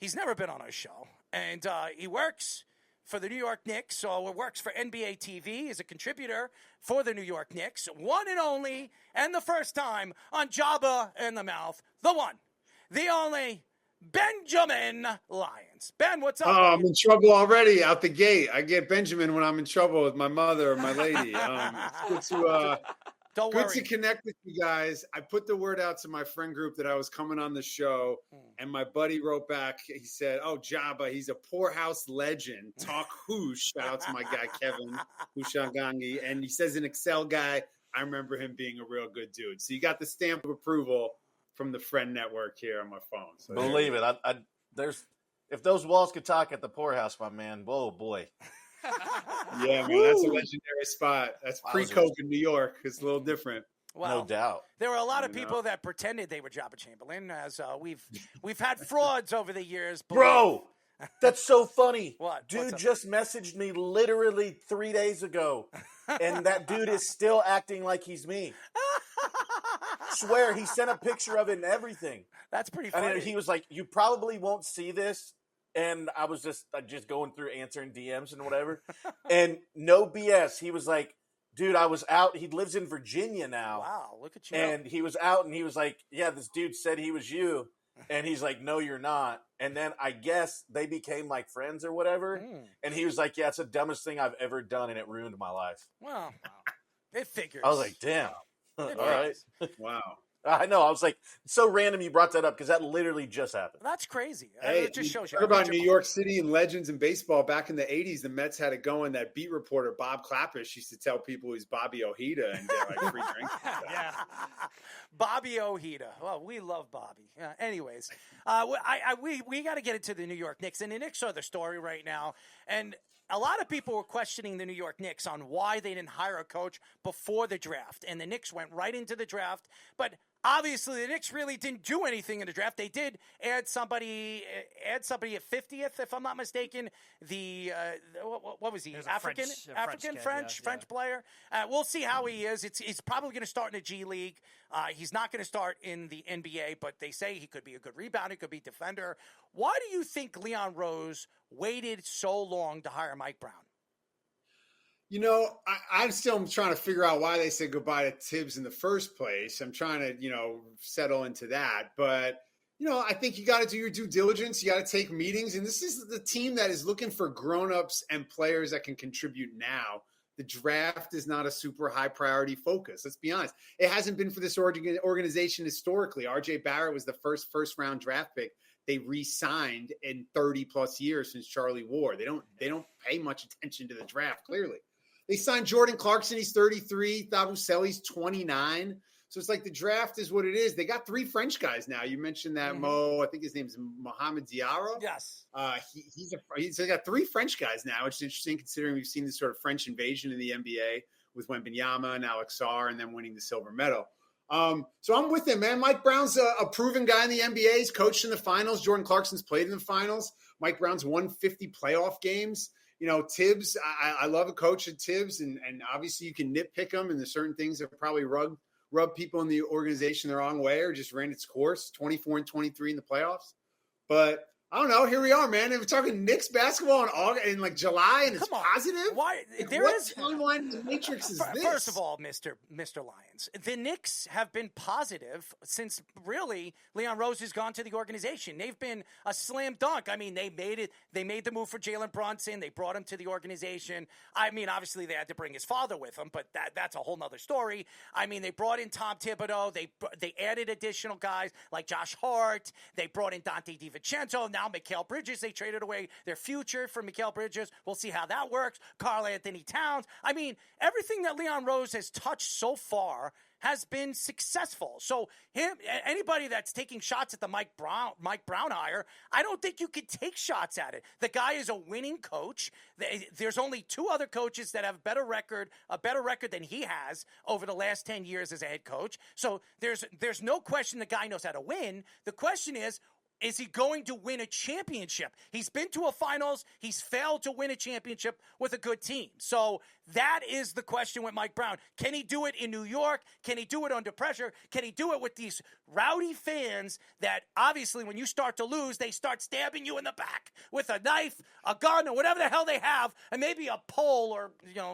He's never been on our show, and he works for the New York Knicks, or works for NBA TV. He's a contributor for the New York Knicks, one and only, and the first time on Joba the Mouth, the one, the only, Benjamin Lyons. Ben, what's up? Oh, I'm in trouble already out the gate. I get Benjamin when I'm in trouble with my mother or my lady. It's good to connect with you guys. I put the word out to my friend group that I was coming on the show, and my buddy wrote back. He said, "Oh, Joba, he's a poorhouse legend. Talk whoosh." Shout out to my guy Kevin Hushangangi, and he says an Excel guy. I remember him being a real good dude. So you got the stamp of approval from the friend network here on my phone. So believe it. There's if those walls could talk at the poorhouse, my man. Whoa, boy. Yeah, man, that's a legendary spot. That's pre-COVID New York. It's a little different. Well, no doubt. There were a lot of people that pretended they were Joba Chamberlain, as we've had frauds over the years. Bro, that's so funny. What? Dude just messaged me literally 3 days ago, and that dude is still acting like he's me. Swear, he sent a picture of it and everything. That's pretty funny. And he was like, "You probably won't see this." And I was just going through answering DMs and whatever. And no BS. He was like, "Dude, I was out." He lives in Virginia now. Wow, look at you. And he was out and he was like, "Yeah, this dude said he was you." And he's like, "No, you're not." And then I guess they became like friends or whatever. And he was like, "Yeah, it's the dumbest thing I've ever done and it ruined my life." Well, it figures. I was like, damn. All right. Wow. I know. I was like, it's so random you brought that up because that literally just happened. That's crazy. Hey, it just shows you. Talk about New York City and legends in baseball. Back in the 80s, the Mets had it going. That beat reporter, Bob Clappish, used to tell people he's Bobby Ojeda and get like free drinks. Yeah. Bobby Ojeda. Well, we love Bobby. Anyways, we got to get into the New York Knicks. And the Knicks are the story right now. And a lot of people were questioning the New York Knicks on why they didn't hire a coach before the draft. And the Knicks went right into the draft. But obviously, the Knicks really didn't do anything in the draft. They did add somebody at 50th, if I'm not mistaken. What was he? French player. We'll see how he is. He's probably going to start in the G League. He's not going to start in the NBA, but they say he could be a good rebounder, he could be a defender. Why do you think Leon Rose waited so long to hire Mike Brown? You know, I'm still trying to figure out why they said goodbye to Tibbs in the first place. I'm trying to, settle into that. But, I think you got to do your due diligence. You got to take meetings. And this is the team that is looking for grown-ups and players that can contribute now. The draft is not a super high priority focus. Let's be honest. It hasn't been for this organization historically. RJ Barrett was the first-round draft pick they re-signed in 30-plus years since Charlie Ward. They don't pay much attention to the draft, clearly. They signed Jordan Clarkson. He's 33. Thabo 29. So it's like the draft is what it is. They got 3 French guys now. You mentioned that Mo. I think his name's Mohamed Diarra. Yes. They got 3 French guys now, which is interesting considering we've seen this sort of French invasion in the NBA with Wembanyama and Alex Sarr and then winning the silver medal. So I'm with him, man. Mike Brown's a proven guy in the NBA. He's coached in the finals. Jordan Clarkson's played in the finals. Mike Brown's won 50 playoff games. Tibbs, I love a coach at Tibbs, and obviously you can nitpick him, and there's certain things that probably rub people in the organization the wrong way or just ran its course, 24-23 in the playoffs. But I don't know. Here we are, man. And we're talking Knicks basketball in July, and it's positive. Why? What timeline in the Matrix is this? First of all, Mr. Lyons, the Knicks have been positive since really Leon Rose has gone to the organization. They've been a slam dunk. I mean, they made it. They made the move for Jalen Brunson. They brought him to the organization. I mean, obviously they had to bring his father with him, but that's a whole nother story. I mean, they brought in Tom Thibodeau. They added additional guys like Josh Hart. They brought in Dante DiVincenzo. Now Mikal Bridges, they traded away their future for Mikal Bridges. We'll see how that works. Karl Anthony Towns. I mean, everything that Leon Rose has touched so far has been successful. So anybody that's taking shots at the Mike Brown hire, I don't think you could take shots at it. The guy is a winning coach. There's only 2 other coaches that have a better record than he has over the last 10 years as a head coach. So there's no question the guy knows how to win. The question is is he going to win a championship? He's been to a finals. He's failed to win a championship with a good team. So that is the question with Mike Brown. Can he do it in New York? Can he do it under pressure? Can he do it with these rowdy fans that obviously when you start to lose, they start stabbing you in the back with a knife, a gun, or whatever the hell they have, and maybe a pole or,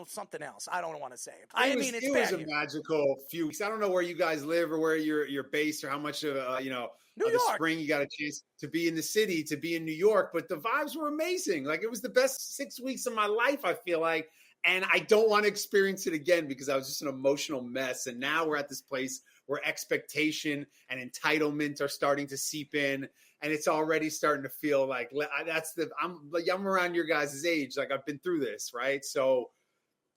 something else. I don't want to say it. It was a magical few weeks. I don't know where you guys live or where you're based or how much of, the spring you got a chance to be in the city, to be in New York, but the vibes were amazing. Like, it was the best 6 weeks of my life, I feel like. And I don't want to experience it again because I was just an emotional mess. And now we're at this place where expectation and entitlement are starting to seep in. And it's already starting to feel like I'm around your guys' age. Like, I've been through this, right? So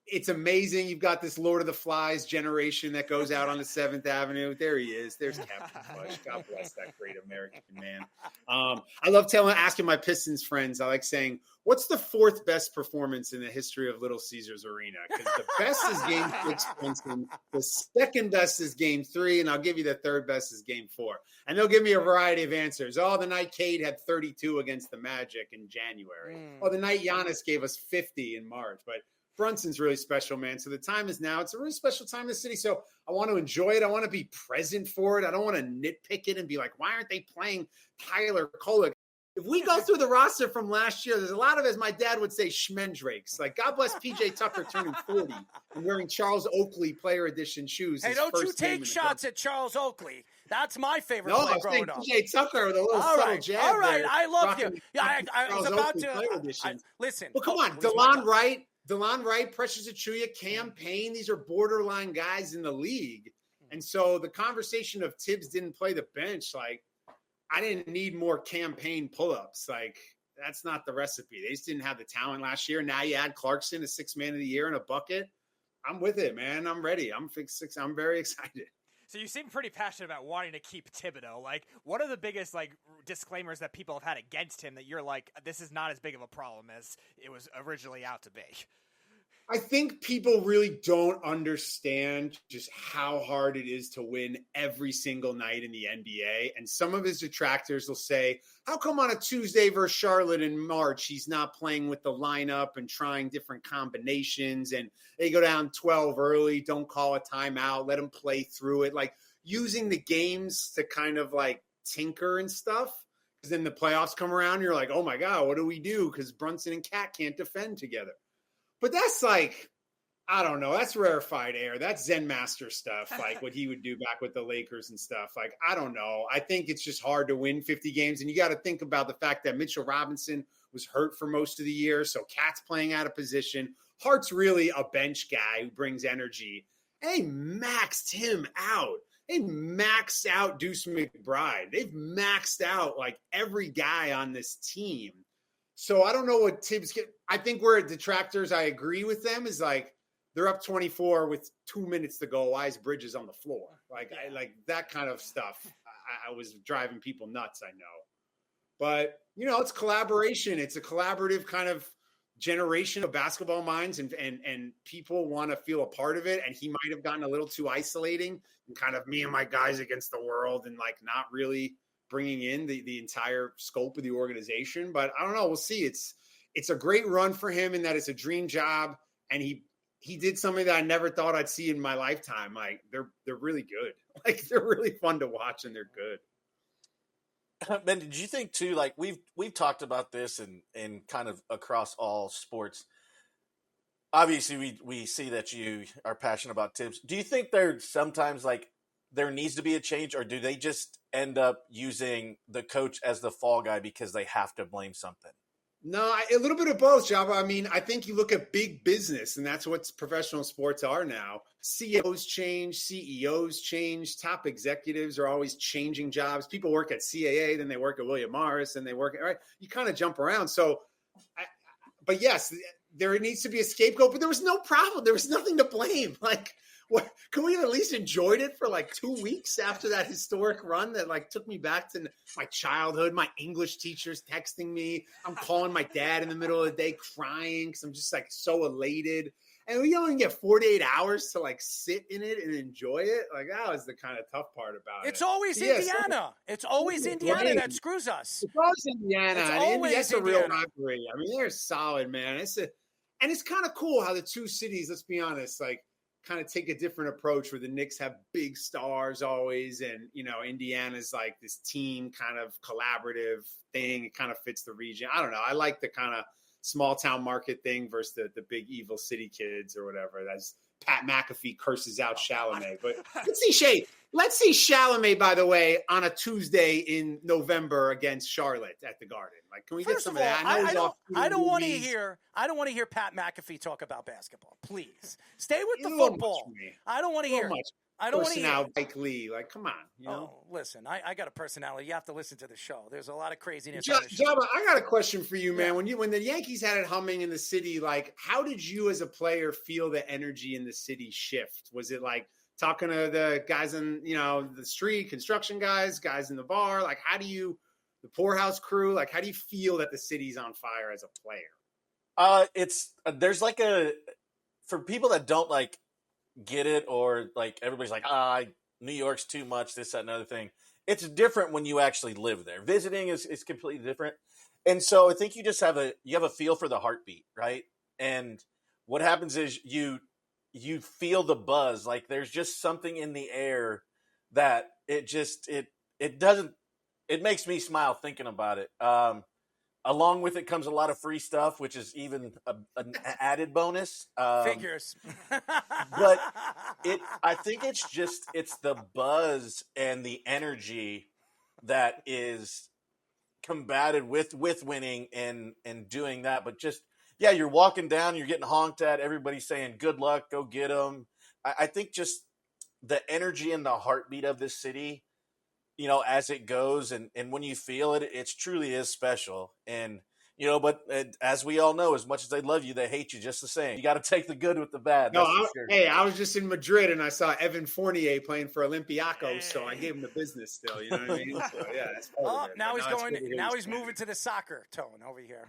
it's amazing. You've got this Lord of the Flies generation that goes out on the 7th Avenue. There he is. There's Captain Fudge. God bless that great American man. I love asking my Pistons friends. I like saying, what's the 4th best performance in the history of Little Caesars Arena? Because the best is Game 6, Princeton. The 2nd best is Game 3, and I'll give you the 3rd best is Game 4. And they'll give me a variety of answers. Oh, the night Cade had 32 against the Magic in January. Oh, the night Giannis gave us 50 in March. But Brunson's really special, man. So the time is now. It's a really special time in the city. So I want to enjoy it. I want to be present for it. I don't want to nitpick it and be like, why aren't they playing Tyler Kolek? If we go through the roster from last year, there's a lot of, as my dad would say, schmendrakes. Like, God bless PJ Tucker turning 40 and wearing Charles Oakley player edition shoes. Hey, don't you take shots at Charles Oakley. That's my favorite play growing up. PJ Tucker with a little subtle jab. All right, I love you. Yeah, I was about Oakley to listen. Well, come on, DeLon Wright, Precious Achuya, Cam Payne. These are borderline guys in the league. And so the conversation of Tibbs didn't play the bench, like, I didn't need more campaign pull-ups. Like, that's not the recipe. They just didn't have the talent last year. Now you add Clarkson, a 6th man of the year, and a bucket. I'm with it, man. I'm ready. I'm very excited. So you seem pretty passionate about wanting to keep Thibodeau. Like, what are the biggest, disclaimers that people have had against him that you're like, this is not as big of a problem as it was originally out to be? I think people really don't understand just how hard it is to win every single night in the NBA. And some of his detractors will say, how come on a Tuesday versus Charlotte in March, he's not playing with the lineup and trying different combinations, and they go down 12 early, don't call a timeout, let them play through it. Like, using the games to kind of tinker and stuff. Because then the playoffs come around, you're like, oh my God, what do we do? Because Brunson and Cat can't defend together. But that's I don't know. That's rarefied air. That's Zen Master stuff, what he would do back with the Lakers and stuff. I don't know. I think it's just hard to win 50 games. And you got to think about the fact that Mitchell Robinson was hurt for most of the year. So Cat's playing out of position. Hart's really a bench guy who brings energy. They maxed him out. They maxed out Deuce McBride. They've maxed out every guy on this team. So I don't know what Tibbs get. I think where detractors, I agree with them, is they're up 24 with 2 minutes to go. Why is Bridges on the floor? That kind of stuff. I was driving people nuts, I know. But, it's collaboration. It's a collaborative kind of generation of basketball minds, and people want to feel a part of it. And he might have gotten a little too isolating and kind of me and my guys against the world and not really bringing in the entire scope of the organization. But I don't know. We'll see. It's a great run for him in that it's a dream job. And he did something that I never thought I'd see in my lifetime. They're really good. They're really fun to watch, and they're good. Ben, did you think too, we've talked about this and kind of across all sports. Obviously we see that you are passionate about Tibbs. Do you think there's sometimes there needs to be a change, or do they just end up using the coach as the fall guy because they have to blame something? No, a little bit of both, Joba. I mean, I think you look at big business, and that's what professional sports are now. CEOs change, CEOs change, top executives are always changing jobs. People work at CAA, then they work at William Morris, and they work at, right? You kind of jump around. So, but yes, there needs to be a scapegoat, but there was no problem. There was nothing to blame. What, can we have at least enjoyed it for 2 weeks after that historic run that took me back to my childhood? My English teachers texting me. I'm calling my dad in the middle of the day crying because I'm just so elated. and we only get 48 hours to like sit in it and enjoy it. Like that was the kind of tough part about it. It's always Indiana. It's always Indiana that screws us. It's always Indiana. It's and always that's a Indiana. real rivalry. I mean, they're solid, man. And it's kind of cool how the two cities, let's be honest, like kind of take a different approach where the Knicks have big stars always. And, Indiana's like this team kind of collaborative thing. It kind of fits the region. I don't know. I like the kind of small town market thing versus the big evil city kids or whatever. That's Pat McAfee curses out Chalamet. But let's see Chalamet, by the way, on a Tuesday in November against Charlotte at the Garden. Like, can we get some of that? I don't want to hear Pat McAfee talk about basketball. Please stay with the football. I don't want to hear. I don't want to hear. Mike Lee. Like, come on. Listen, I got a personality. You have to listen to the show. There's a lot of craziness. On the show. Joba, I got a question for you, man. When the Yankees had it humming in the city, like, how did you as a player feel the energy in the city shift? Was it like talking to the guys in, the street, construction guys in the bar? Like, the poorhouse crew, like, how do you feel that the city's on fire as a player? There's like for people that don't like get it, or like everybody's like, New York's too much, this, that, and other thing. It's different when you actually live there. Visiting is completely different. And so I think you just have a feel for the heartbeat, right? And what happens is you feel the buzz. Like there's just something in the air that it makes me smile thinking about it. Along with it comes a lot of free stuff, which is even an added bonus. Figures. But I think it's the buzz and the energy that is combated with winning and doing that. But just, you're walking down, you're getting honked at, everybody's saying, good luck, go get them. I think just the energy and the heartbeat of this city, as it goes, and when you feel it, it truly is special. And, but as we all know, as much as they love you, they hate you just the same. You got to take the good with the bad. Hey, I was just in Madrid and I saw Evan Fournier playing for Olympiacos, so I gave him the business still. You know what I mean? So, that's now he's moving to the soccer tone over here.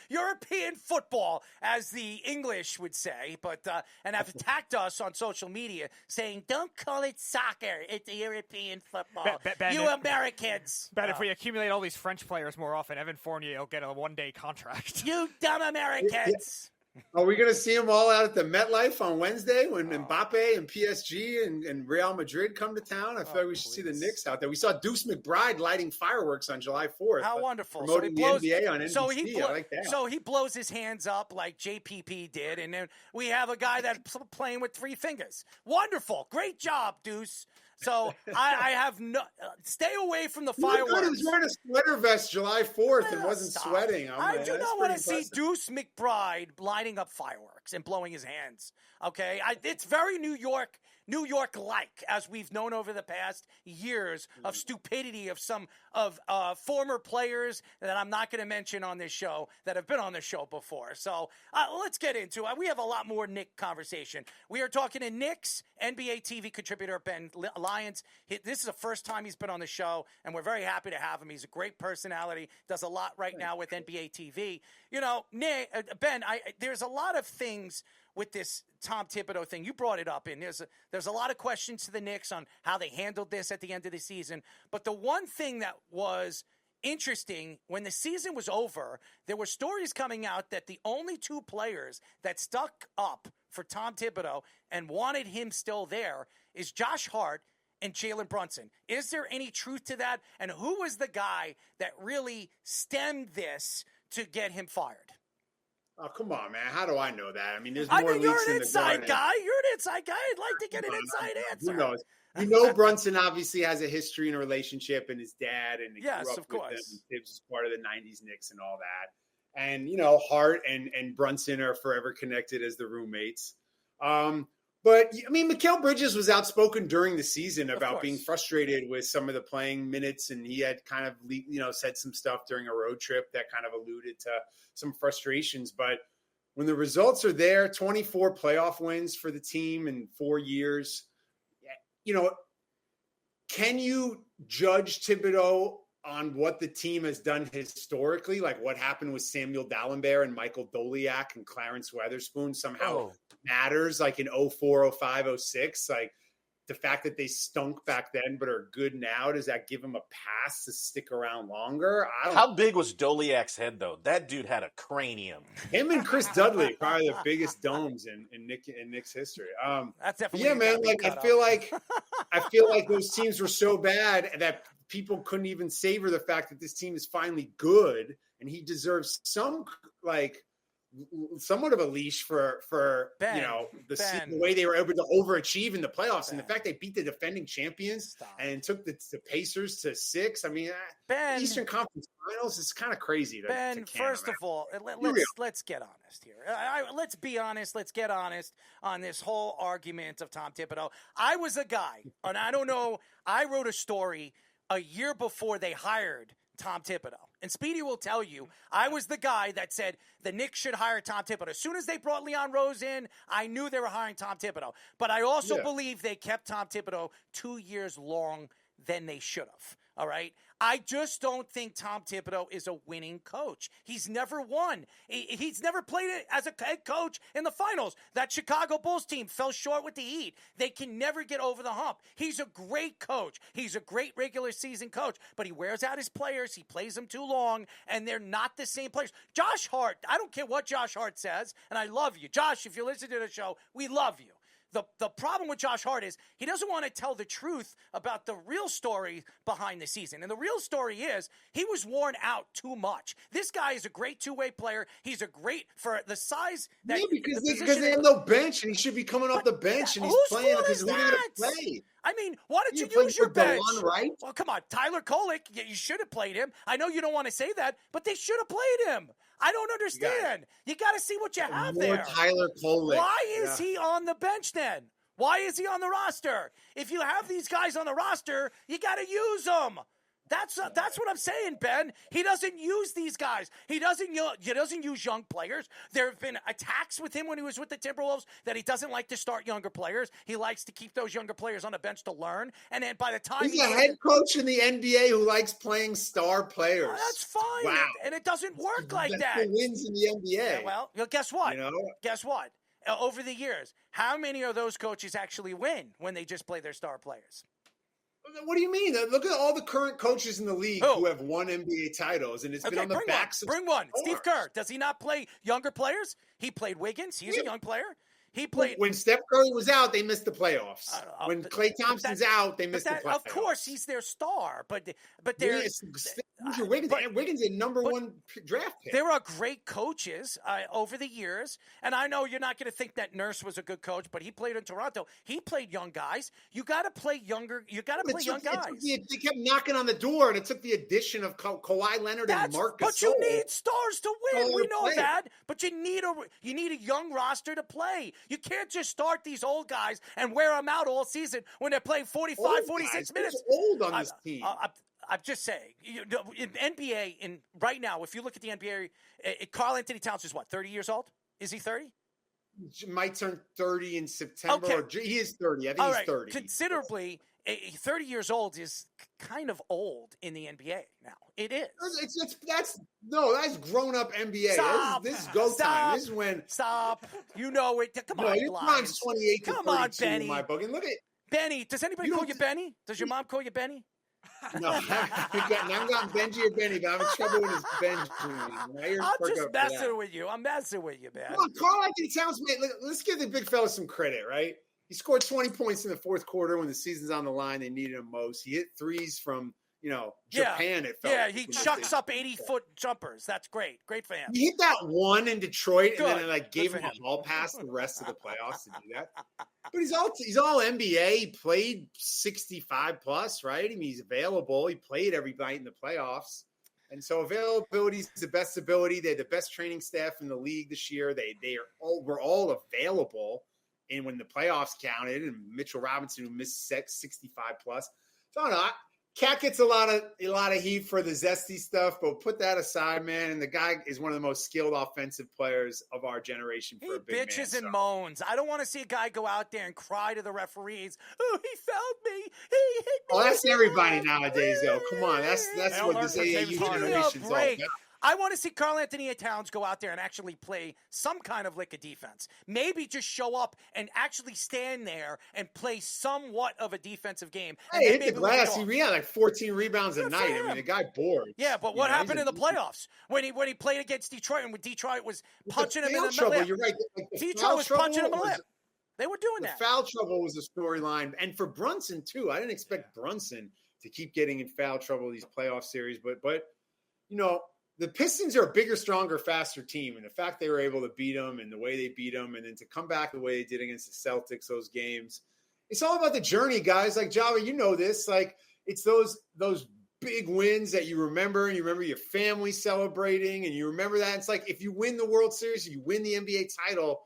European football, as the English would say, but and have attacked us on social media saying, "Don't call it soccer; it's European football." You Americans. Bet if we accumulate all these French players more often, Evan Fournier will get a one-day contract. You dumb Americans. Are we going to see them all out at the MetLife on Wednesday when Mbappe and PSG and Real Madrid come to town? I feel like we should see the Knicks out there. We saw Deuce McBride lighting fireworks on July 4th. How wonderful. Promoting the NBA on NBC. I like that. So he blows his hands up like JPP did, and then we have a guy that's playing with three fingers. Wonderful. Great job, Deuce. So I have no stay away from the fireworks. He was wearing a sweater vest July 4th and wasn't sweating. I do not want to see Deuce McBride lighting up fireworks and blowing his hands. Okay, it's very New York-like, as we've known over the past years of stupidity of some of former players that I'm not going to mention on this show that have been on the show before. So let's get into it. We have a lot more Knick conversation. We are talking to Knicks NBA TV contributor Ben Lyons. This is the first time he's been on the show, and we're very happy to have him. He's a great personality, does a lot right now with NBA TV. Nick, Ben, there's a lot of things with this Tom Thibodeau thing. You brought it up, and there's a lot of questions to the Knicks on how they handled this at the end of the season. But the one thing that was interesting, when the season was over, there were stories coming out that the only two players that stuck up for Tom Thibodeau and wanted him still there is Josh Hart and Jalen Brunson. Is there any truth to that? And who was the guy that really stemmed this to get him fired? Oh, come on, man. How do I know that? I mean, there's more leaks you're an in inside guy. You're an inside guy. I'd like to get an inside answer. Who knows? You know, Brunson obviously has a history and a relationship, and his dad, and he grew up with them. Tibbs was part of the 90s Knicks and all that. And, Hart and Brunson are forever connected as the roommates. But, I mean, Mikal Bridges was outspoken during the season about being frustrated with some of the playing minutes, and he had kind of, said some stuff during a road trip that kind of alluded to some frustrations. But when the results are there, 24 playoff wins for the team in 4 years, can you judge Thibodeau on what the team has done historically, like what happened with Samuel Dalembert and Michael Doliak and Clarence Weatherspoon somehow matters, like in 04, 05, 06. Like the fact that they stunk back then but are good now, does that give them a pass to stick around longer? How big was Doliak's head, though? That dude had a cranium. Him and Chris Dudley, probably the biggest domes in Knicks history. That's definitely man. Like I feel like those teams were so bad that people couldn't even savor the fact that this team is finally good, and he deserves somewhat of a leash for Ben, the way they were able to overachieve in the playoffs, and the fact they beat the defending champions and took the Pacers to 6. I mean, Eastern Conference Finals is kind of crazy. First of all, let's get honest here. Let's be honest. Let's get honest on this whole argument of Tom Thibodeau. I was a guy, and I don't know. I wrote a story a year before they hired Tom Thibodeau. And Speedy will tell you, I was the guy that said the Knicks should hire Tom Thibodeau. As soon as they brought Leon Rose in, I knew they were hiring Tom Thibodeau. But I also believe they kept Tom Thibodeau 2 years long than they should have. All right? I just don't think Tom Thibodeau is a winning coach. He's never won. He's never played it as a head coach in the finals. That Chicago Bulls team fell short with the Heat. They can never get over the hump. He's a great coach. He's a great regular season coach, but he wears out his players. He plays them too long, and they're not the same players. Josh Hart, I don't care what Josh Hart says, and I love you. Josh, if you listen to the show, we love you. The problem with Josh Hart is he doesn't want to tell the truth about the real story behind the season. And the real story is he was worn out too much. This guy is a great two-way player. He's a great for the size that because they have no bench, and he should be coming off the bench, and he's playing because who's going to play? I mean, why don't you use your bench? DeLon, right? Well, come on, Tyler Kolek, you should have played him. I know you don't want to say that, but they should have played him. I don't understand. You got to see what you have there. Tyler Kolek. Why is he on the bench then? Why is he on the roster? If you have these guys on the roster, you got to use them. That's what I'm saying, Ben. He doesn't use these guys. He doesn't use young players. There have been attacks with him when he was with the Timberwolves that he doesn't like to start younger players. He likes to keep those younger players on the bench to learn. And then by the time he's a head coach in the NBA who likes playing star players. That's fine. Wow. And it doesn't work like that. That's the wins in the NBA. Yeah, well, guess what? Guess what? Over the years, how many of those coaches actually win when they just play their star players? What do you mean? Look at all the current coaches in the league who have won NBA titles, and it's been on the backs of stars. Bring one. Steve Kerr. Does he not play younger players? He played Wiggins. He's a young player. He played when Steph Curry was out. They missed the playoffs. When Klay Thompson's out, they missed the playoffs. Of course, he's their star, but they're Wiggins a number one draft pick. There are great coaches over the years, and I know you're not going to think that Nurse was a good coach, but he played in Toronto. He played young guys. You got to play younger. You got to play young guys. They kept knocking on the door, and it took the addition of Kawhi Leonard and Marc Gasol. But you need stars to win. We know that. But you need a young roster to play. You can't just start these old guys and wear them out all season when they're playing 45, 46 minutes. Old on this team. I'm just saying, in NBA, right now, if you look at the NBA, Karl Anthony Towns is what, 30 years old? Is he 30? Might turn 30 in September. Okay. He is 30. I think he's 30. Considerably, 30 years old is kind of old in the NBA now. It is. That's grown up NBA. Stop. This is go time. This is when. Stop. You know it. Come on, your time's 28 to 32 on, Benny. in my book. And look at Benny. Does anybody call you Benny? Does your mom call you Benny? No, I haven't gotten Benji or Benny, but I'm in trouble with his Benji. I'm just messing with you. I'm messing with you, man. Come on, Karl Anthony Towns, man. Let's give the big fella some credit, right? He scored 20 points in the fourth quarter when the season's on the line. They needed him most. He hit threes from, Japan. It felt he chucks up 80-foot jumpers. That's great. Great for him. He hit that one in Detroit, and then it gave him a ball pass the rest of the playoffs to do that. But he's all NBA. He played 65 plus, right? I mean, he's available. He played every night in the playoffs. And so availability is the best ability. They had the best training staff in the league this year. Were all available. And when the playoffs counted, and Mitchell Robinson, who missed 65 plus. So Cat gets a lot of heat for the zesty stuff, but put that aside, man. And the guy is one of the most skilled offensive players of our generation for a big man. He bitches and moans. I don't want to see a guy go out there and cry to the referees. Oh, he fouled me. He hit me. Oh, that's everybody nowadays, though. Come on, that's what this AAU generation's all about. I want to see Karl-Anthony Towns go out there and actually play some kind of lick of defense. Maybe just show up and actually stand there and play somewhat of a defensive game. Hey, hit the glass. He had like 14 rebounds a night. I mean, the guy bored. Yeah, but what happened in the playoffs when he played against Detroit and when Detroit was punching him in the trouble, lip? You're right. Like Detroit was punching him in the lip. They were doing that. The foul trouble was a storyline, and for Brunson too. I didn't expect Brunson to keep getting in foul trouble these playoff series, but you know. The Pistons are a bigger, stronger, faster team, and the fact they were able to beat them and the way they beat them and then to come back the way they did against the Celtics, those games, it's all about the journey, guys. Like, Joba, you know this. Like, it's those big wins that you remember, and you remember your family celebrating, and you remember that. It's like if you win the World Series, you win the NBA title,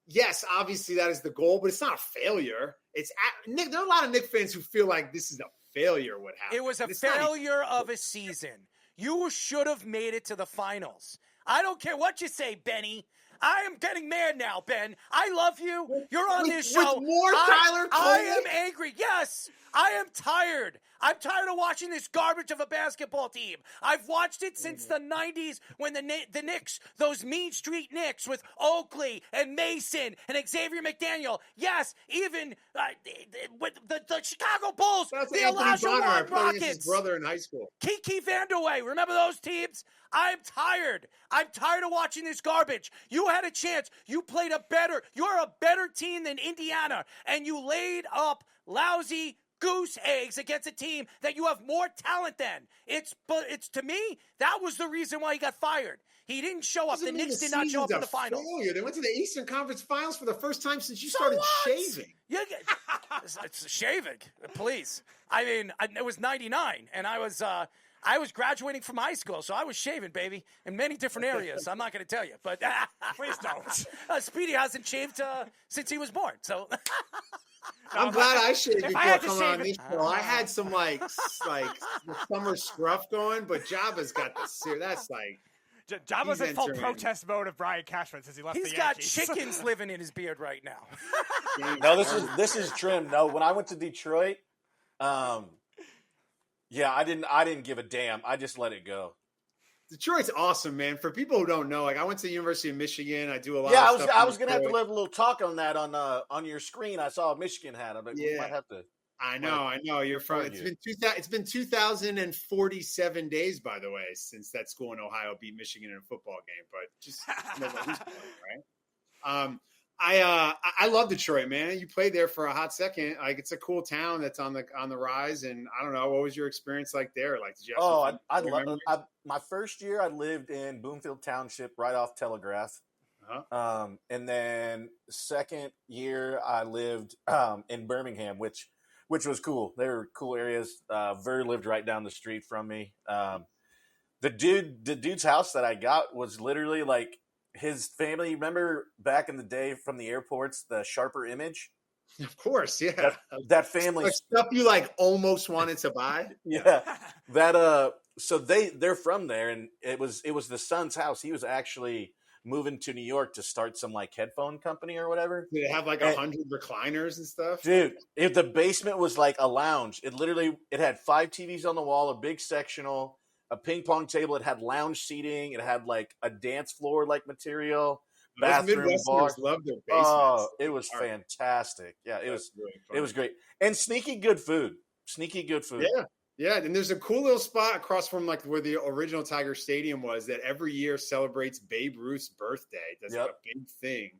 yes, obviously that is the goal, but it's not a failure. Nick, there are a lot of Knicks fans who feel like this is a failure what happened. It was a failure of a season. You should have made it to the finals. I don't care what you say, Benny. I am getting mad now, Ben. I love you. You're on this show. With more Tyler I am angry. Yes, I am tired. I'm tired of watching this garbage of a basketball team. I've watched it since the 90s when the Knicks, those Mean Street Knicks with Oakley and Mason and Xavier McDaniel. Yes, even with the Chicago Bulls, that's the Elijah Rockets. I played against his brother in high school. Kiki Vanderway. Remember those teams? I'm tired. I'm tired of watching this garbage. You had a chance. You're a better team than Indiana, and you laid up lousy goose eggs against a team that you have more talent than. It's to me, that was the reason why he got fired. He didn't show up. The Knicks did not show up in the finals. They went to the Eastern Conference Finals for the first time since you started shaving. It's shaving, please. I mean, it was 99, and I was graduating from high school, so I was shaving, baby, in many different areas. I'm not going to tell you, but please don't. Speedy hasn't shaved since he was born, so. I'm glad I shaved before coming on this show. I had some like the summer scruff going, but Jaba's got the that's like. Jaba's in full protest mode of Brian Cashman since he left the Yankees. He's got chickens living in his beard right now. No, this is trim. No, when I went to Detroit, yeah, I didn't give a damn. I just let it go. Detroit's awesome, man. For people who don't know, like I went to the University of Michigan. I do a lot. Yeah, of stuff I was gonna have to leave a little talk on that on your screen. I saw Michigan had it, but we might have to. I know. You're from. It's been 2,047 days, by the way, since that school in Ohio beat Michigan in a football game. But just know who's playing, right? I love Detroit, man. You played there for a hot second. Like it's a cool town that's on the rise. And I don't know, what was your experience like there? Like, did you have I love my first year. I lived in Bloomfield Township, right off Telegraph. Uh-huh. And then second year, I lived in Birmingham, which was cool. They were cool areas. Ver lived right down the street from me. The dude's house that I got was literally like. His family, remember back in the day from the airports, the Sharper Image? Of course, yeah. That family. Like stuff you like almost wanted to buy? Yeah. That so they're from there, and it was the son's house. He was actually moving to New York to start some like headphone company or whatever. Did it have like 100 recliners and stuff? Dude, the basement was like a lounge. It had 5 TVs on the wall, a big sectional, a ping pong table. It had lounge seating. It had like a dance floor like material, bathroom, bar. Love their basements. Oh, it was fantastic. Yeah, it was great. And sneaky good food. Yeah. And there's a cool little spot across from like where the original Tiger Stadium was that every year celebrates Babe Ruth's birthday. That's like a big thing.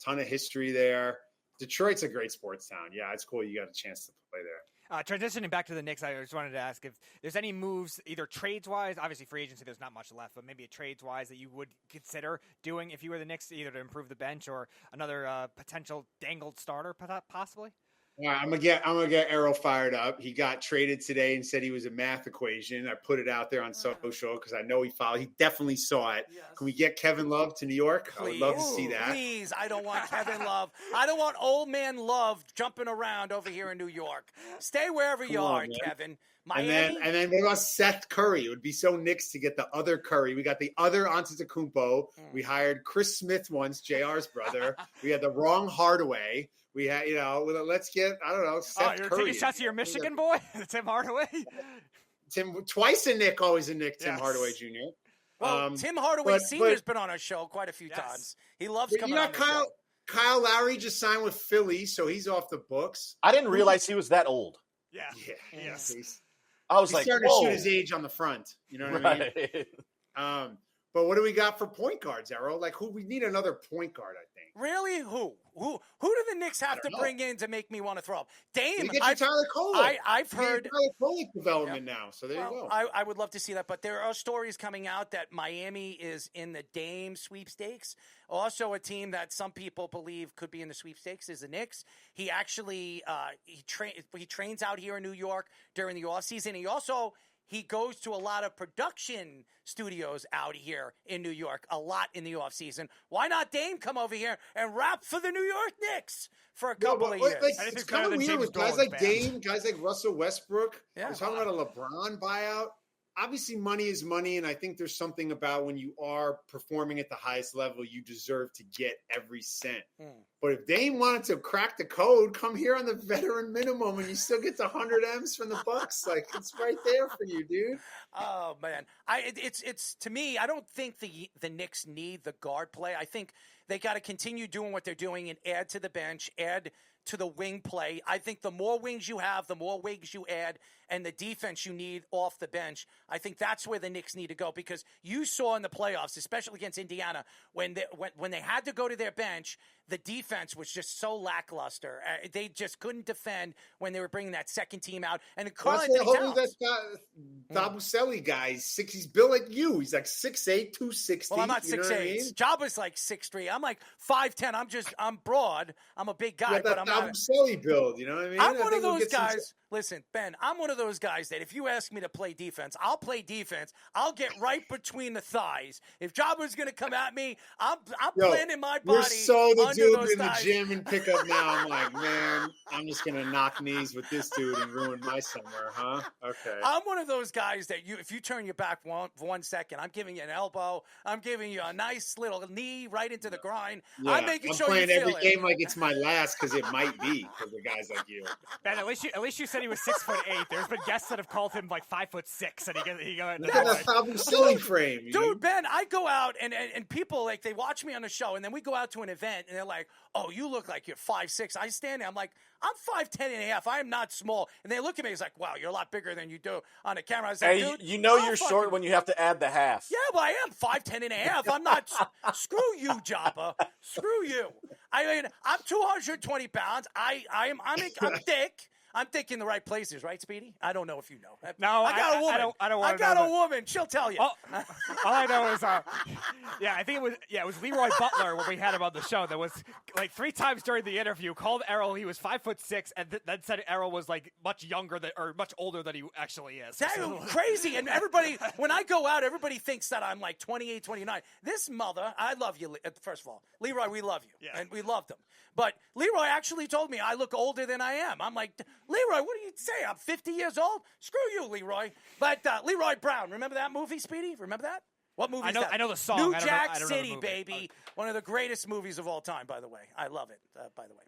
Ton of history there. Detroit's a great sports town. Yeah, it's cool. You got a chance to play there. Transitioning back to the Knicks, I just wanted to ask if there's any moves, either trades-wise, obviously free agency, there's not much left, but maybe a trades-wise that you would consider doing if you were the Knicks, either to improve the bench or another potential dangled starter, possibly? All right, I'm gonna get Errol fired up. He got traded today and said he was a math equation. I put it out there on social because I know he followed. He definitely saw it. Yes. Can we get Kevin Love to New York? Please. I would love to see that. Please, I don't want Kevin Love. I don't want old man Love jumping around over here in New York. Stay wherever you are, Kevin. Miami? And then what about Seth Curry? It would be so Knicks to get the other Curry. We got the other Antetokounmpo. We hired Chris Smith once, JR's brother. We had the wrong Hardaway. We had, let's get, I don't know, Seth you're Curry. taking shots at your Michigan boy, Tim Hardaway. Twice a Knick, always a Knick. Tim Yes. Hardaway Jr. Well, Tim Hardaway Sr.'s been on our show quite a few times. He loves coming on the show. Kyle Lowry just signed with Philly, so he's off the books. I didn't realize he was that old. Yeah. Yes. I was He's like, starting whoa. to shoot his age on the front. You know what I mean? But what do we got for point guards, Errol? Like, we need another point guard, I think. Really? Who do the Knicks have to bring in to make me want to throw up? Dame. You get your Tyler Kolek. I've heard Tyler Kolek development now, so there you go. I would love to see that, but there are stories coming out that Miami is in the Dame sweepstakes. Also, a team that some people believe could be in the sweepstakes is the Knicks. He actually he trains out here in New York during the offseason. He goes to a lot of production studios out here in New York, a lot in the offseason. Why not Dame come over here and rap for the New York Knicks for a couple of years? It's kind of weird with guys like Dame, guys like Russell Westbrook. We're talking about a LeBron buyout. Obviously, money is money, and I think there's something about when you are performing at the highest level, you deserve to get every cent. But if Dame wanted to crack the code, come here on the veteran minimum, and you still get the 100 M's from the Bucks. Like, it's right there for you, dude. Oh man, it's to me. I don't think the Knicks need the guard play. I think they got to continue doing what they're doing and add to the bench, add to the wing play. I think the more wings you have, the more wings you add, and the defense you need off the bench. I think that's where the Knicks need to go, because you saw in the playoffs, especially against Indiana, when they had to go to their bench, the defense was just so lackluster. They just couldn't defend when they were bringing that second team out. And that Dabusele guy, he's built like you. He's like 6'8", 260. Well, I'm not 6'8". Joba's like 6'3". I'm like 5'10". I'm broad. I'm a big guy, but I'm not. Dabusele build, you know what I mean? I'm one of those guys. Listen, Ben, I'm one of those guys that if you ask me to play defense, I'll play defense. I'll get right between the thighs. If Joba's going to come at me, I'm planting my body. You're so the dude in thighs. the gym and pick up now. I'm like, man, I'm just going to knock knees with this dude and ruin my summer, huh? Okay. I'm one of those guys that if you turn your back for 1 second, I'm giving you an elbow. I'm giving you a nice little knee right into the groin. Yeah, I'm making sure playing you feel every game like it's my last, because it might be because of guys like you. Ben, at least you said he was 6'8". There's been guests that have called him like 5'6", and he got look at that silly frame, dude. Ben, I go out and people like they watch me on the show, and then we go out to an event, and they're like, "Oh, you look like you're 5'6". I stand there, I'm like, I'm 5'10" and a half. I am not small. And they look at me, it's like, wow, you're a lot bigger than you do on the camera. I was like, dude, you're short when you have to add the half. Yeah, well, I am 5'10" and a half. I'm not. Screw you, Joba. Screw you. I mean, I'm 220 pounds. I'm thick. I'm thinking the right places, right, Speedy? I don't know if you know. No, I got a woman. I got a woman. She'll tell you. All I know is, I think it was Leroy Butler when we had him on the show. That was like 3 times during the interview called Errol. He was 5'6", and then said Errol was like much younger or much older than he actually is. That's crazy. And everybody, when I go out, everybody thinks that I'm like 28, 29. This mother, I love you. First of all, Leroy, we love you, and we loved him. But Leroy actually told me I look older than I am. I'm like, Leroy, what do you say? I'm 50 years old? Screw you, Leroy. But Leroy Brown, remember that movie, Speedy? Remember that? What movie is that? I know the song. New Jack City, baby. One of the greatest movies of all time, by the way. I love it, by the way.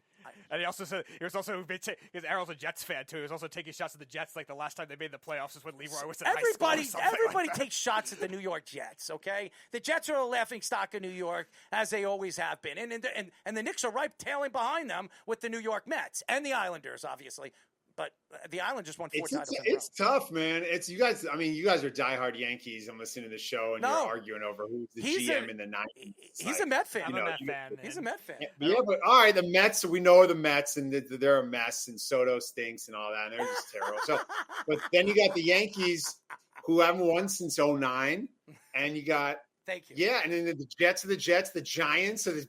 And he also said he was also because Errol's a Jets fan too. He was also taking shots at the Jets like the last time they made the playoffs was when Leroy was in high school. Everybody like takes shots at the New York Jets. Okay, the Jets are a laughing stock of New York, as they always have been, and the Knicks are right tailing behind them with the New York Mets and the Islanders, obviously. But the Islanders won 4 titles. It's tough, man. It's you guys. I mean, you guys are diehard Yankees. I'm listening to the show, and you're arguing over who's the GM in the 90s. He's a Met fan. I'm a Met fan. He's a Met fan. Yeah, but all right, the Mets. We know the Mets, and they're a mess, and Soto stinks, and all that. And they're just terrible. So, but then you got the Yankees, who haven't won since '09, and you got thank you. Yeah, and then the Jets are the Jets. The Giants are the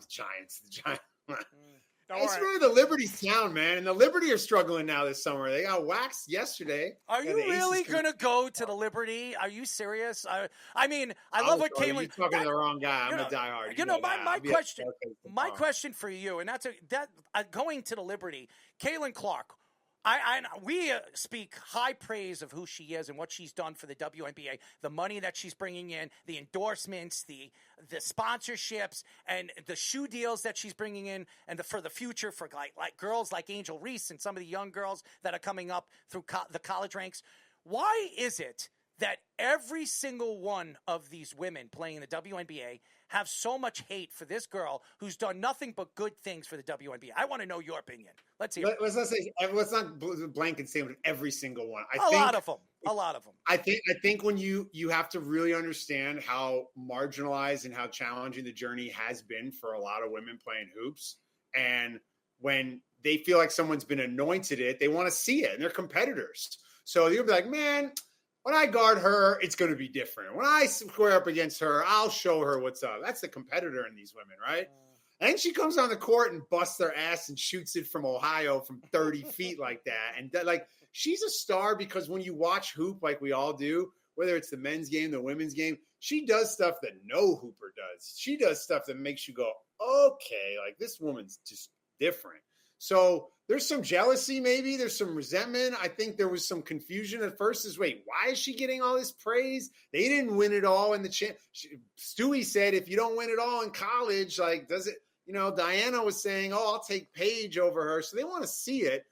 Giants. It's really the Liberty town, man. And the Liberty are struggling now this summer. They got waxed yesterday. Are you really going to go to the Liberty? Are you serious? I mean, I love what Caitlin. You're talking to the wrong guy. I'm a diehard. My question for you, and that's going to the Liberty. Caitlin Clark, We speak high praise of who she is and what she's done for the WNBA, the money that she's bringing in, the endorsements, the sponsorships, and the shoe deals that she's bringing in, and for the future for like girls like Angel Reese and some of the young girls that are coming up through the college ranks. Why is it that every single one of these women playing in the WNBA have so much hate for this girl who's done nothing but good things for the WNBA? I want to know your opinion. Let's hear it. Let's not blanket statement every single one. A lot of them. I think when you have to really understand how marginalized and how challenging the journey has been for a lot of women playing hoops, and when they feel like someone's been anointed it, they want to see it, and they're competitors. So you'll be like, man, when I guard her, it's going to be different. When I square up against her, I'll show her what's up. That's the competitor in these women, right? And she comes on the court and busts their ass and shoots it from Ohio from 30 feet like that. And she's a star because when you watch hoop like we all do, whether it's the men's game, the women's game, she does stuff that no hooper does. She does stuff that makes you go, okay, like this woman's just different. So there's some jealousy, maybe there's some resentment. I think there was some confusion at first. Wait, why is she getting all this praise? They didn't win it all in the Stewie said, if you don't win it all in college, like, does it? Diana was saying, oh, I'll take Paige over her. So they want to see it.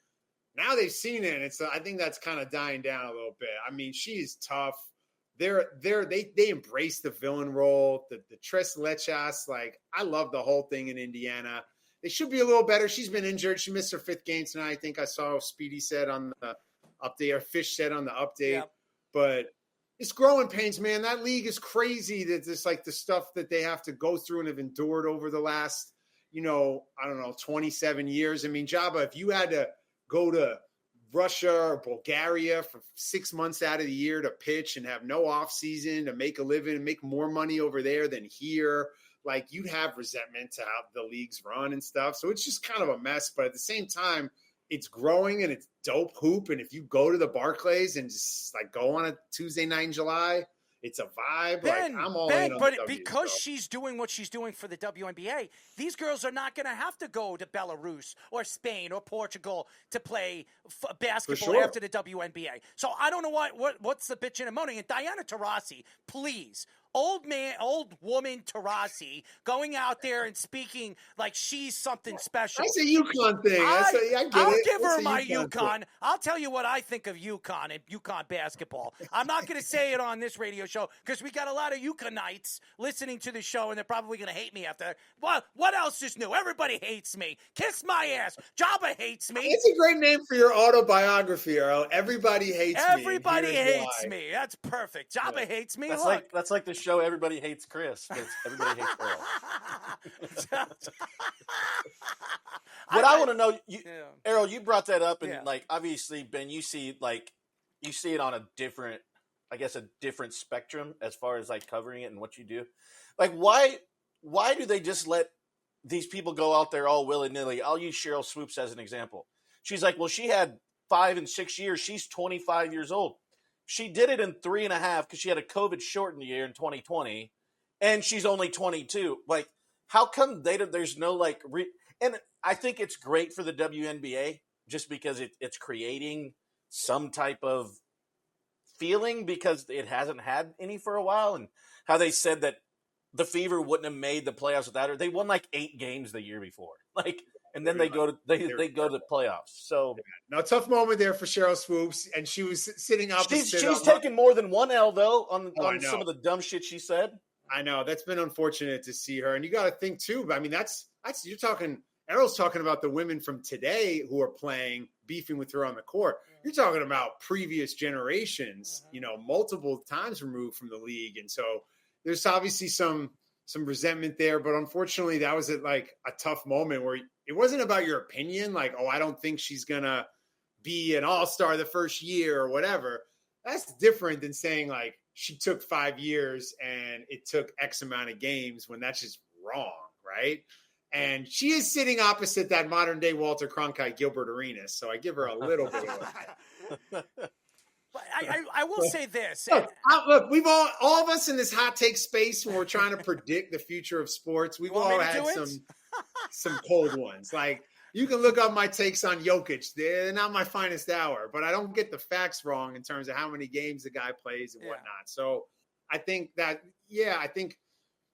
Now they've seen it, and I think that's kind of dying down a little bit. I mean, she's tough. They embrace the villain role, the Tres Lechas. Like, I love the whole thing in Indiana. They should be a little better. She's been injured. She missed her 5th game tonight. I think I saw Speedy said on the update, or Fish said on the update. Yep. But it's growing pains, man. That league is crazy. That it's like the stuff that they have to go through and have endured over the last, 27 years. I mean, Joba, if you had to go to Russia or Bulgaria for 6 months out of the year to pitch and have no off season to make a living and make more money over there than here, like, you'd have resentment to how the leagues run and stuff. So it's just kind of a mess. But at the same time, it's growing and it's dope hoop. And if you go to the Barclays and just like go on a Tuesday night in July, it's a vibe. Ben, I'm all Ben, in on but the W, because she's doing what she's doing for the WNBA, these girls are not going to have to go to Belarus or Spain or Portugal to play basketball after the WNBA. So I don't know what's the bitching and moaning. And Diana Taurasi, please. Old woman Taurasi going out there and speaking like she's something special. That's a UConn thing. I'll give her my UConn. I'll tell you what I think of UConn and UConn basketball. I'm not going to say it on this radio show because we got a lot of UConnites listening to the show, and they're probably going to hate me after. What else is new? Everybody hates me. Kiss my ass. Joba hates me. It's a great name for your autobiography, Earl. Everybody hates me. Everybody hates me. That's perfect. Joba hates me. That's like the show Everybody Hates Chris. Everybody hates Earl. But I want to know, Errol, you brought that up, and like, obviously, Ben, you see it on a different spectrum as far as like covering it and what you do. Like, why do they just let these people go out there all willy-nilly? I'll use Cheryl Swoops as an example. She's like, well, she had 5 and 6 years. She's 25 years old. She did it in 3.5 because she had a COVID shortened year in 2020, and she's only 22. Like, how come there's no like and I think it's great for the WNBA just because it's creating some type of feeling because it hasn't had any for a while, and how they said that the Fever wouldn't have made the playoffs without her. They won like 8 games the year before, like. And then they go to the playoffs. So now, tough moment there for Cheryl Swoops, and she was sitting up. She's taken more than one L though on some of the dumb shit she said. I know that's been unfortunate to see her, and you got to think too. But I mean, that's you're talking. Errol's talking about the women from today who are playing, beefing with her on the court. You're talking about previous generations, multiple times removed from the league, and so there's obviously some resentment there. But unfortunately, that was like a tough moment where it wasn't about your opinion, like, oh, I don't think she's going to be an all-star the first year or whatever. That's different than saying, like, she took 5 years and it took X amount of games when that's just wrong, right? And she is sitting opposite that modern-day Walter Cronkite, Gilbert Arenas, so I give her a little bit of a I will say this. Look, we've all of us in this hot take space when we're trying to predict the future of sports, we've all had some cold ones. Like, You can look up my takes on Jokic. They're not my finest hour, but I don't get the facts wrong in terms of how many games the guy plays and whatnot. So I think that,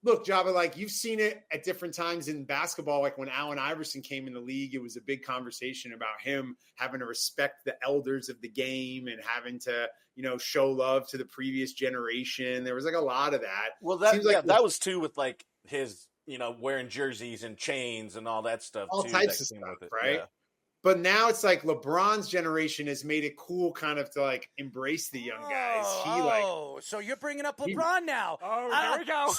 look, Joba, like you've seen it at different times in basketball. Like when Allen Iverson came in the league, it was a big conversation about him having to respect the elders of the game and having to, show love to the previous generation. There was like a lot of that. Well, that was too with like his, wearing jerseys and chains and all that stuff. All too, types of stuff, right? Yeah. But now it's like LeBron's generation has made it cool kind of to like embrace the young guys. So you're bringing up LeBron now. Here we go.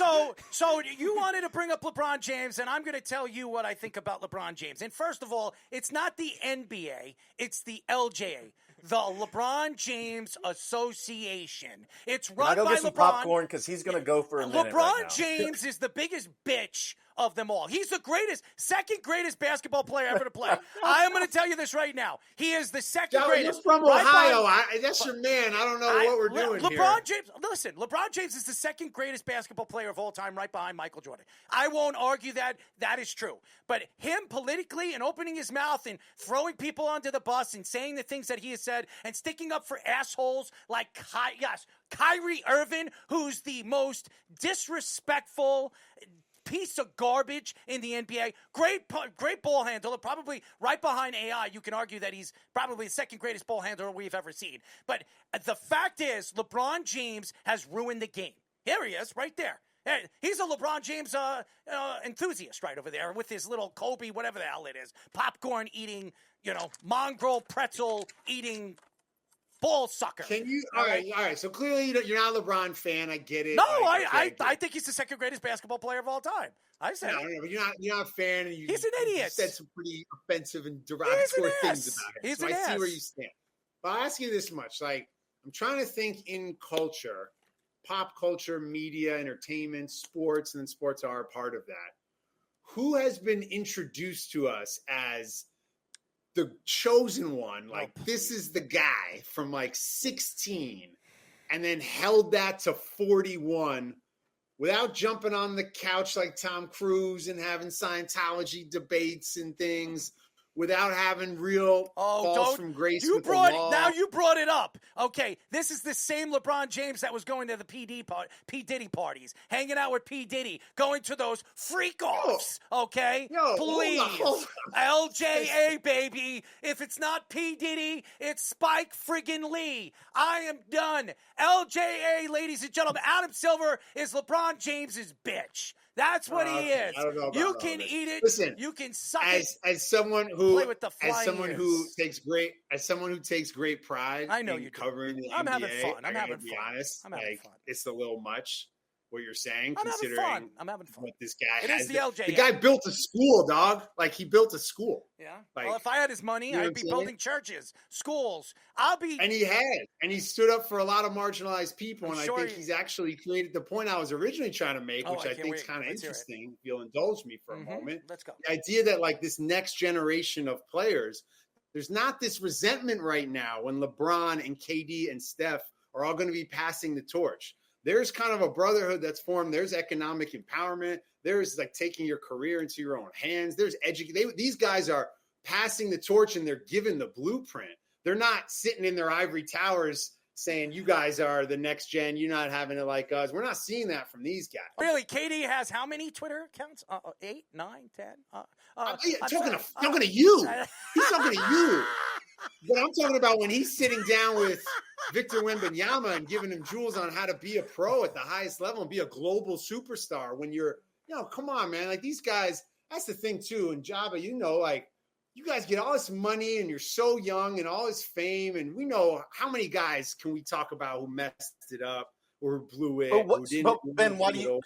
So you wanted to bring up LeBron James, and I'm going to tell you what I think about LeBron James. And first of all, it's not the NBA, it's the LJA. The LeBron James Association. It's run by get some LeBron. Popcorn because he's going to go for a minute LeBron right now. James is the biggest bitch of them all. He's the second greatest basketball player ever to play. I am going to tell you this right now. He is the second greatest. You're from Ohio. That's your man. I don't know what we're doing here. LeBron James is the second greatest basketball player of all time, right behind Michael Jordan. I won't argue that. That is true. But him politically and opening his mouth and throwing people under the bus and saying the things that he has said and sticking up for assholes like Kyrie Irving, who's the most disrespectful piece of garbage in the NBA. Great ball handler, probably right behind AI. You can argue that he's probably the second greatest ball handler we've ever seen. But the fact is, LeBron James has ruined the game. Here he is, right there. He's a LeBron James enthusiast right over there with his little Kobe, whatever the hell it is, popcorn eating, mongrel pretzel eating ball sucker. Can you? All right. So clearly you're not a LeBron fan. I get it. No, I think he's the second greatest basketball player of all time. I said, no, but you're not a fan. And he's an idiot. You said some pretty offensive and derogatory things about him. He's so I see where you stand. But I'll ask you this much: like, I'm trying to think in culture, pop culture, media, entertainment, sports, and then sports are a part of that. Who has been introduced to us as the chosen one? Like, this is the guy from like 16 and then held that to 41 without jumping on the couch like Tom Cruise and having Scientology debates and things, without having real falls from grace with the law. Now you brought it up. Okay, this is the same LeBron James that was going to the P. Diddy parties, hanging out with P. Diddy, going to those freak-offs, okay? Please. Hold on. LJA, baby. If it's not P. Diddy, it's Spike friggin' Lee. I am done. LJA, ladies and gentlemen. Adam Silver is LeBron James's bitch. That's what he is. I don't know about you can eat it. Listen, you can suck it. As someone who takes great pride in covering the NBA, I'm having fun. I'm having fun. Be honest, I'm having fun. It's a little much what you're saying, I'm considering having fun. what this guy it has. Is the LJ. The guy built a school, dog. Like, he built a school. Yeah. Like, well, if I had his money, I'd be building churches, schools. And he stood up for a lot of marginalized people. And I think he's actually created the point I was originally trying to make, which I think is kind of interesting. If you'll indulge me for a moment. Let's go. The idea that, like, this next generation of players, there's not this resentment right now when LeBron and KD and Steph are all going to be passing the torch. There's kind of a brotherhood that's formed. There's economic empowerment. There's like taking your career into your own hands. There's these guys are passing the torch and they're given the blueprint. They're not sitting in their ivory towers saying, you guys are the next gen. You're not having it like us. We're not seeing that from these guys. Really? KD has how many Twitter accounts? 8, 9, 10? Talking to you. He's talking to you. But I'm talking about when he's sitting down with Victor Wembanyama and giving him jewels on how to be a pro at the highest level and be a global superstar. When you're, come on, man. Like, these guys, that's the thing too. And Joba, like, you guys get all this money and you're so young and all this fame. And we know how many guys can we talk about who messed it up or blew it. But Ben, why do you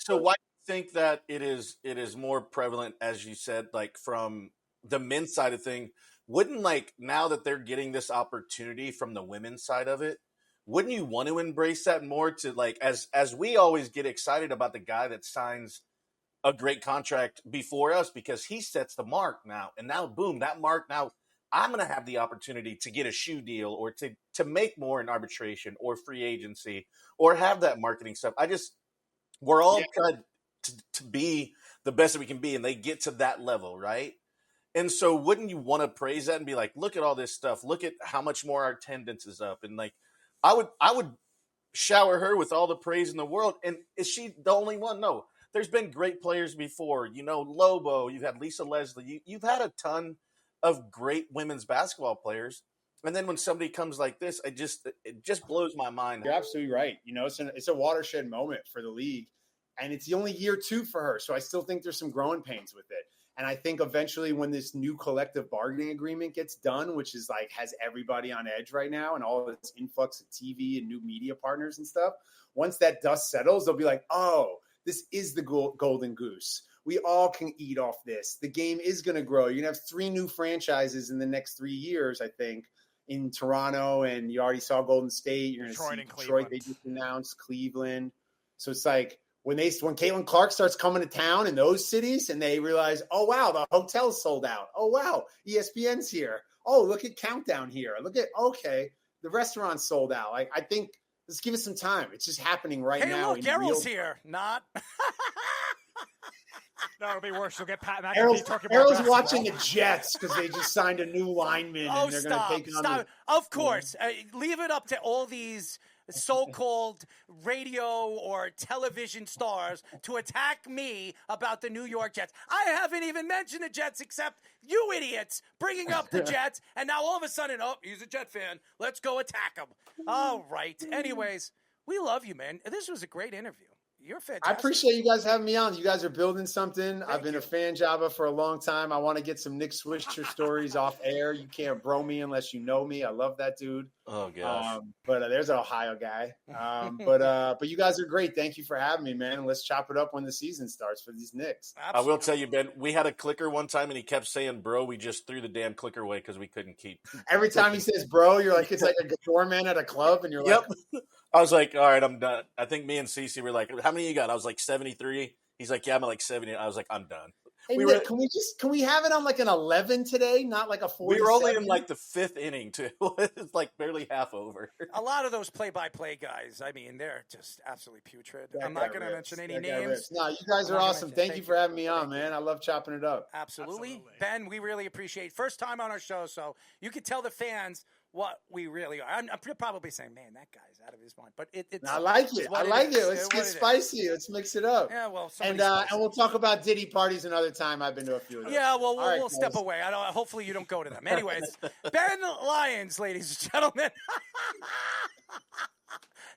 think that it is more prevalent, as you said, like from the men's side of thing? Wouldn't, like, now that they're getting this opportunity from the women's side of it, wouldn't you want to embrace that more to, like, as we always get excited about the guy that signs a great contract before us because he sets the mark now. And now, boom, that mark, now I'm going to have the opportunity to get a shoe deal or to make more in arbitration or free agency or have that marketing stuff. We're all trying to be the best that we can be, and they get to that level, right? And so wouldn't you want to praise that and be like, look at all this stuff. Look at how much more our attendance is up. And like, I would shower her with all the praise in the world. And is she the only one? No, there's been great players before, Lobo, you've had Lisa Leslie, you've had a ton of great women's basketball players. And then when somebody comes like this, it just blows my mind. You're absolutely right. It's a watershed moment for the league, and it's the only year 2 for her. So I still think there's some growing pains with it. And I think eventually when this new collective bargaining agreement gets done, which is like has everybody on edge right now and all this influx of TV and new media partners and stuff, once that dust settles, they'll be like, oh, this is the golden goose. We all can eat off this. The game is going to grow. You're going to have 3 new franchises in the next 3 years, I think, in Toronto, and you already saw Golden State. You're going to see Detroit. They just announced Cleveland. So it's like when Caitlin Clark starts coming to town in those cities and they realize, oh, wow, the hotel's sold out. Oh, wow, ESPN's here. Oh, look at Countdown here. Okay, the restaurant's sold out. Like, I think let's give it some time. It's just happening right now. Hey, look, Errol's here. Not. No, it'll be worse. You'll get Pat McAfee talking about Errol's watching the Jets because they just signed a new lineman and they're going to take on stop. Of course. Leave it up to all these so-called radio or television stars to attack me about the New York Jets. I haven't even mentioned the Jets except you idiots bringing up the Jets, and now all of a sudden, oh, he's a Jet fan. Let's go attack him. All right. Anyways, we love you, man. This was a great interview. You're fantastic. I appreciate you guys having me on. You guys are building something. I've been a fan, Joba, for a long time. I want to get some Nick Swisher stories off air. You can't bro me unless you know me. I love that dude. Oh, gosh. But there's an Ohio guy. But you guys are great. Thank you for having me, man. And let's chop it up when the season starts for these Knicks. Absolutely. I will tell you, Ben, we had a clicker one time, and he kept saying, bro. We just threw the damn clicker away because we couldn't keep. Every time he says bro, you're like, it's like a doorman at a club, and you're like. I was like, all right, I'm done. I think me and Cece were like, how many you got? I was like 73. He's like, yeah, I'm at like 70. I was like, I'm done. Hey, Nick, can we have it on like an 11 today, not like a 47? We were only in like the 5th inning too. It's like barely half over. A lot of those play-by-play guys, I mean, they're just absolutely putrid. I'm not going to mention any names. No, you guys are awesome. Thank you for having me on, man. I love chopping it up. Absolutely. Ben, we really appreciate. First time on our show, so you could tell the fans what we really are. I'm probably saying, man, that guy's out of his mind. But it's. I like it. Let's get spicy. Let's mix it up. Yeah, well, and we'll talk about Diddy parties another time. I've been to a few of those. Yeah, well, we'll step away. Hopefully, you don't go to them. Anyways, Ben Lyons, ladies and gentlemen.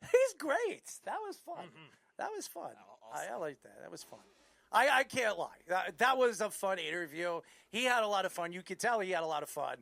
He's great. That was fun. Mm-hmm. That was fun. Awesome. I like that. That was fun. I can't lie. That was a fun interview. He had a lot of fun. You could tell he had a lot of fun.